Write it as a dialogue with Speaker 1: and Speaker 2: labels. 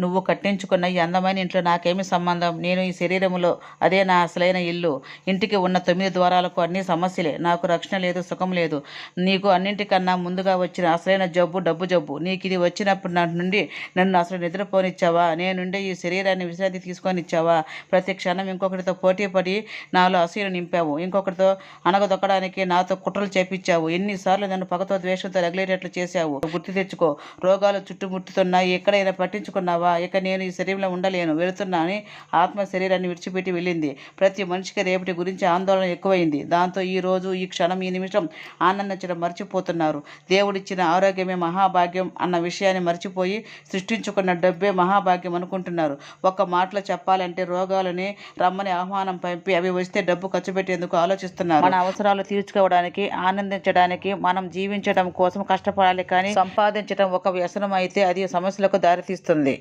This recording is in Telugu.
Speaker 1: నువ్వు కట్టించుకున్న ఈ అందమైన ఇంట్లో నాకేమి సంబంధం? నేను ఈ శరీరములో, అదే నా అసలైన ఇల్లు. ఇంటికి ఉన్న 9 ద్వారాలకు అన్ని సమస్యలే. నాకు రక్షణ లేదు, సుఖం లేదు. నీకు అన్నింటికన్నా ముందుగా వచ్చిన అసలైన జబ్బు డబ్బు జబ్బు. నీకు ఇది వచ్చినప్పుడు నుండి నన్ను అసలు నిద్రపోనిచ్చావా? నేనుండే ఈ శరీరాన్ని విశ్రాంతి తీసుకొనిచ్చావా? ప్రతి క్షణం ఇంకొకరితో పోటీ పడి నాలో అసూయను నింపావు. ఇంకొకరితో అనగదొక్కడానికి నాతో కుట్రలు చేపించావు. ఎన్నిసార్లు నన్ను పగతో ద్వేషంతో రగిలేటట్లు చేశావు. గుర్తు తెచ్చుకో. రోగాలు చుట్టుముట్టుతున్నాయి. ఎక్కడైనా పట్టించుకున్నావా? ఇక నేను ఈ శరీరంలో ఉండలేను, వెళుతున్నా అని ఆత్మ శరీరాన్ని విడిచిపెట్టి వెళ్ళింది. ప్రతి మనిషికి రేపటి గురించి ఆందోళన ఎక్కువైంది. దాంతో ఈ రోజు, ఈ క్షణం, ఈ నిమిషం ఆనందించడం మర్చిపోతున్నారు. దేవుడిచ్చిన ఆరోగ్యమే మహాభాగ్యం అన్న విషయాన్ని మర్చిపోయి సృష్టించుకున్న డబ్బే మహాభాగ్యం అనుకుంటున్నారు. ఒక్క మాటలో చెప్పాలంటే రోగాలని రమ్మని ఆహ్వానం పంపి అవి వస్తే డబ్బు ఖర్చు పెట్టేందుకు ఆలోచిస్తున్నారు. మన అవసరాలు తీర్చుకోవడానికి, ఆనందించడానికి మనం జీవించడం కోసం కష్టపడాలి. కానీ సంపాదించడం ఒక వ్యసనం అయితే అది సమస్యలకు దారితీస్తుంది.